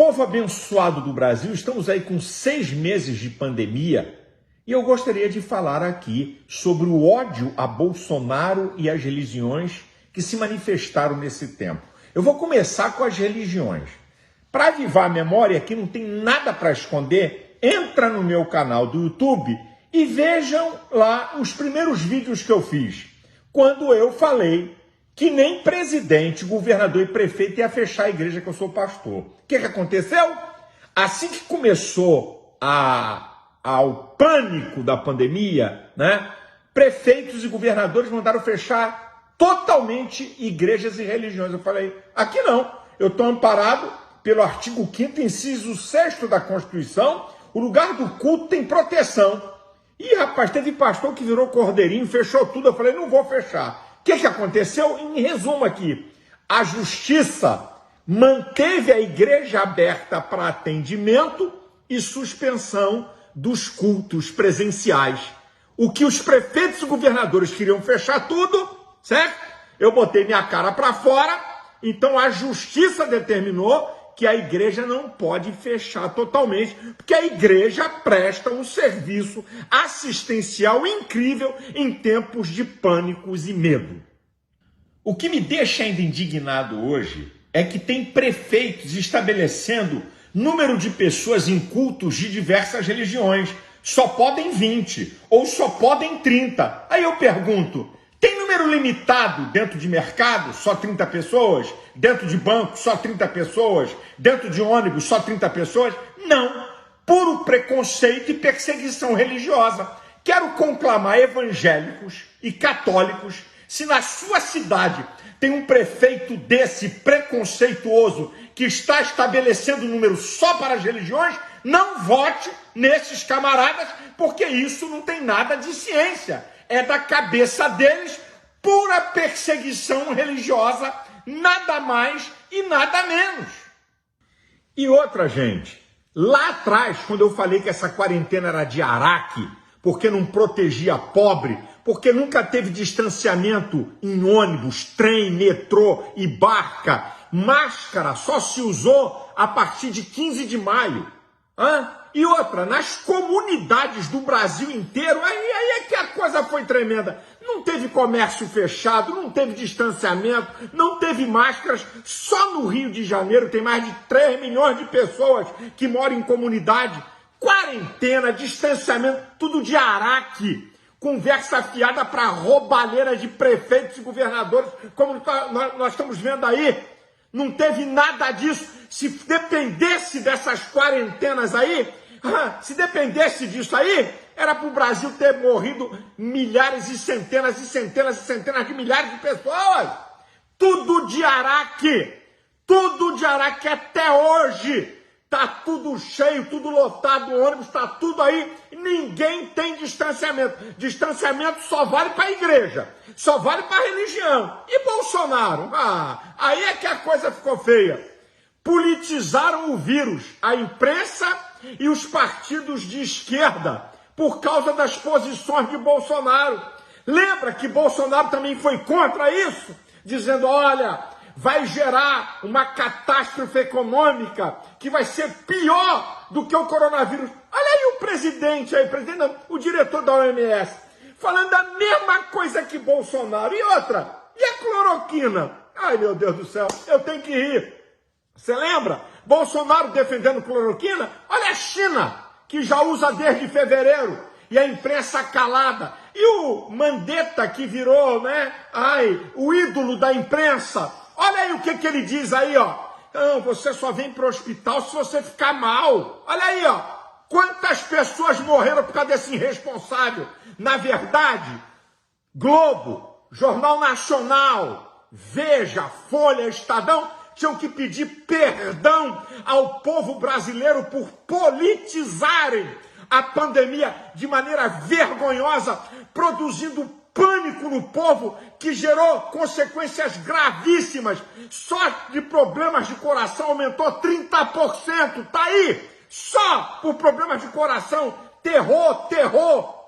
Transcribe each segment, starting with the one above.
Povo abençoado do Brasil, estamos aí com 6 meses de pandemia e eu gostaria de falar aqui sobre o ódio a Bolsonaro e as religiões que se manifestaram nesse tempo. Eu vou começar com as religiões. Para avivar a memória, aqui não tem nada para esconder, entra no meu canal do YouTube e vejam lá os primeiros vídeos que eu fiz, quando eu falei que nem presidente, governador e prefeito ia fechar a igreja que eu sou pastor. O que aconteceu? Assim que começou o pânico da pandemia, né, prefeitos e governadores mandaram fechar totalmente igrejas e religiões. Eu falei, aqui não, eu estou amparado pelo artigo 5º, inciso 6º da Constituição, o lugar do culto tem proteção. E, rapaz, teve pastor que virou cordeirinho, fechou tudo. Eu falei, não vou fechar. O que aconteceu? Em resumo aqui, a justiça manteve a igreja aberta para atendimento e suspensão dos cultos presenciais. O que os prefeitos e governadores queriam fechar tudo, certo? Eu botei minha cara para fora, então a justiça determinou que a igreja não pode fechar totalmente, porque a igreja presta um serviço assistencial incrível em tempos de pânicos e medo. O que me deixa ainda indignado hoje é que tem prefeitos estabelecendo número de pessoas em cultos de diversas religiões. Só podem 20 ou só podem 30. Aí eu pergunto, tem número limitado dentro de mercado, só 30 pessoas? Dentro de banco, só 30 pessoas? Dentro de ônibus, só 30 pessoas? Não. Puro preconceito e perseguição religiosa. Quero conclamar evangélicos e católicos, se na sua cidade tem um prefeito desse preconceituoso que está estabelecendo número só para as religiões, não vote nesses camaradas, porque isso não tem nada de ciência. É da cabeça deles, pura perseguição religiosa, nada mais e nada menos. E outra, gente, lá atrás, quando eu falei que essa quarentena era de Araque, porque não protegia pobre, porque nunca teve distanciamento em ônibus, trem, metrô e barca, máscara só se usou a partir de 15 de maio. E outra, nas comunidades do Brasil inteiro, aí é que a coisa foi tremenda. Não teve comércio fechado, não teve distanciamento, não teve máscaras. Só no Rio de Janeiro tem mais de 3 milhões de pessoas que moram em comunidade. Quarentena, distanciamento, tudo de Araque. Conversa fiada para roubalheira de prefeitos e governadores, como nós estamos vendo aí. Não teve nada disso. Se dependesse dessas quarentenas aí, se dependesse disso aí, era para o Brasil ter morrido milhares e centenas e centenas e centenas de milhares de pessoas. Tudo de Araque até hoje. Tá tudo cheio, tudo lotado, o ônibus tá tudo aí, ninguém tem distanciamento. Distanciamento só vale para a igreja, só vale para a religião. E Bolsonaro? Aí é que a coisa ficou feia. Politizaram o vírus, a imprensa e os partidos de esquerda, por causa das posições de Bolsonaro. Lembra que Bolsonaro também foi contra isso? Dizendo, olha, vai gerar uma catástrofe econômica que vai ser pior do que o coronavírus. Olha aí o presidente não, o diretor da OMS, falando a mesma coisa que Bolsonaro. E outra, e a cloroquina? Ai, meu Deus do céu, eu tenho que rir. Você lembra? Bolsonaro defendendo cloroquina? Olha a China, que já usa desde fevereiro, e a imprensa calada. E o Mandetta, que virou, o ídolo da imprensa. Olha aí o que ele diz aí, ó. Não, você só vem para o hospital se você ficar mal. Olha aí, ó. Quantas pessoas morreram por causa desse irresponsável? Na verdade, Globo, Jornal Nacional, Veja, Folha, Estadão, tinham que pedir perdão ao povo brasileiro por politizarem a pandemia de maneira vergonhosa, produzindo pânico no povo, que gerou consequências gravíssimas. Só de problemas de coração aumentou 30%. Tá aí, só por problemas de coração, terror,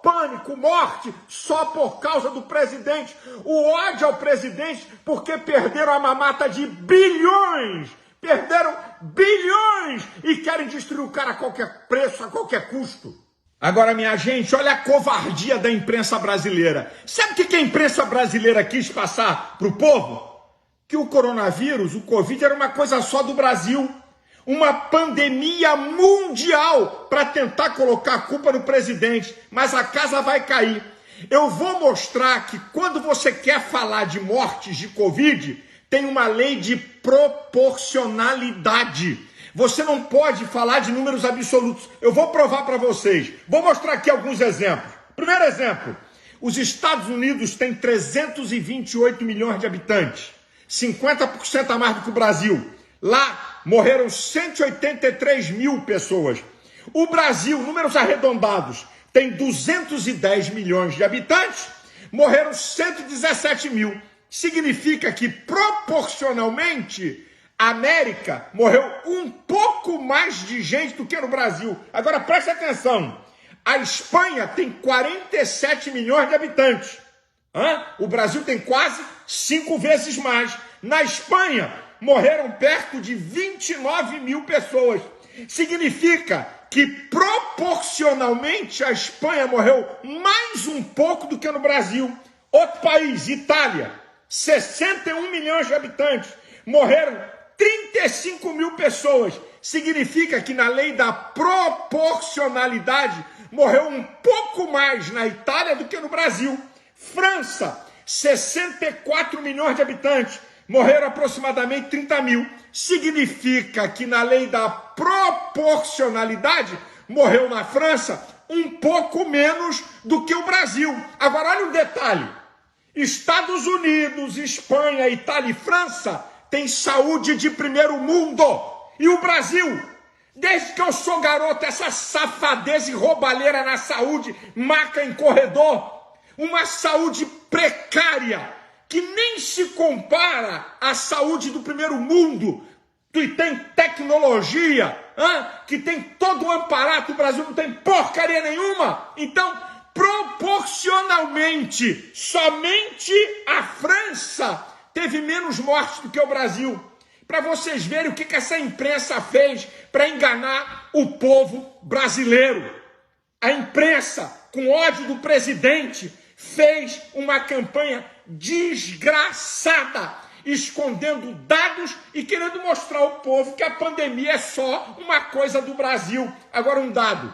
pânico, morte, só por causa do presidente. O ódio ao presidente porque perderam a mamata de bilhões. Perderam bilhões milhões e querem destruir o cara a qualquer preço, a qualquer custo. Agora, minha gente, olha a covardia da imprensa brasileira. Sabe o que a imprensa brasileira quis passar para o povo? Que o coronavírus, o Covid, era uma coisa só do Brasil. Uma pandemia mundial para tentar colocar a culpa no presidente. Mas a casa vai cair. Eu vou mostrar que quando você quer falar de mortes de Covid, tem uma lei de proporcionalidade. Você não pode falar de números absolutos. Eu vou provar para vocês. Vou mostrar aqui alguns exemplos. Primeiro exemplo. Os Estados Unidos têm 328 milhões de habitantes. 50% a mais do que o Brasil. Lá morreram 183 mil pessoas. O Brasil, números arredondados, tem 210 milhões de habitantes, morreram 117 mil. Significa que, proporcionalmente, a América morreu um pouco mais de gente do que no Brasil. Agora, preste atenção. A Espanha tem 47 milhões de habitantes. O Brasil tem quase 5 vezes mais. Na Espanha, morreram perto de 29 mil pessoas. Significa que proporcionalmente a Espanha morreu mais um pouco do que no Brasil. Outro país, Itália, 61 milhões de habitantes, morreram 35 mil pessoas. Significa que na lei da proporcionalidade morreu um pouco mais na Itália do que no Brasil. França, 64 milhões de habitantes, morreram aproximadamente 30 mil. Significa que na lei da proporcionalidade, morreu na França um pouco menos do que o Brasil. Agora, olha um detalhe. Estados Unidos, Espanha, Itália e França têm saúde de primeiro mundo. E o Brasil, desde que eu sou garoto, essa safadeza e roubalheira na saúde, maca em corredor, uma saúde precária, que nem se compara à saúde do primeiro mundo, que tem tecnologia, que tem todo um aparato. O Brasil não tem porcaria nenhuma. Então, proporcionalmente, somente a França teve menos mortes do que o Brasil. Para vocês verem o que essa imprensa fez para enganar o povo brasileiro. A imprensa, com ódio do presidente, fez uma campanha desgraçada, escondendo dados e querendo mostrar ao povo que a pandemia é só uma coisa do Brasil. Agora um dado.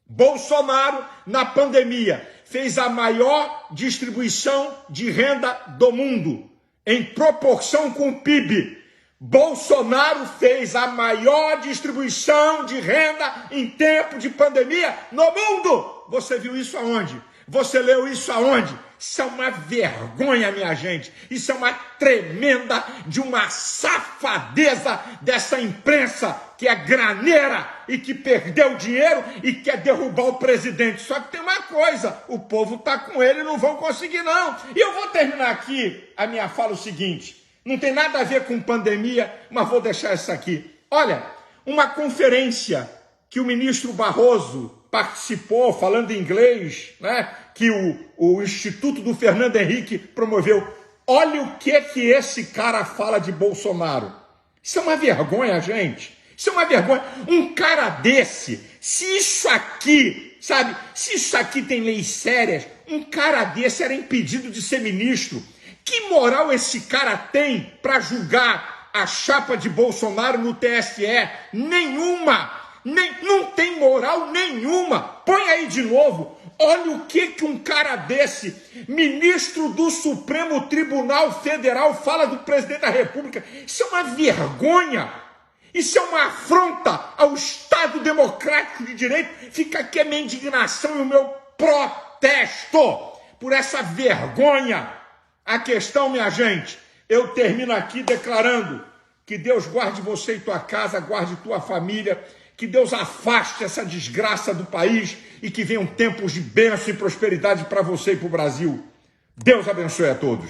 Bolsonaro, na pandemia, fez a maior distribuição de renda do mundo, em proporção com o PIB. Bolsonaro fez a maior distribuição de renda em tempo de pandemia no mundo. Você viu isso aonde? Você leu isso aonde? Isso é uma vergonha, minha gente. Isso é uma tremenda de uma safadeza dessa imprensa que é graneira e que perdeu dinheiro e quer derrubar o presidente. Só que tem uma coisa, o povo está com ele e não vão conseguir não. E eu vou terminar aqui a minha fala o seguinte, não tem nada a ver com pandemia, mas vou deixar isso aqui. Olha, uma conferência que o ministro Barroso participou, falando inglês, né, que o Instituto do Fernando Henrique promoveu. Olha o que esse cara fala de Bolsonaro. Isso é uma vergonha, gente. Isso é uma vergonha. Um cara desse, se isso aqui, sabe, se isso aqui tem leis sérias, um cara desse era impedido de ser ministro. Que moral esse cara tem para julgar a chapa de Bolsonaro no TSE? Nenhuma. Não tem moral nenhuma. Põe aí de novo. Olha o que um cara desse, ministro do Supremo Tribunal Federal, fala do presidente da República. Isso é uma vergonha. Isso é uma afronta ao Estado Democrático de Direito. Fica aqui a minha indignação e o meu protesto por essa vergonha. A questão, minha gente, eu termino aqui declarando que Deus guarde você e tua casa, guarde tua família, que Deus afaste essa desgraça do país e que venham tempos de bênção e prosperidade para você e para o Brasil. Deus abençoe a todos.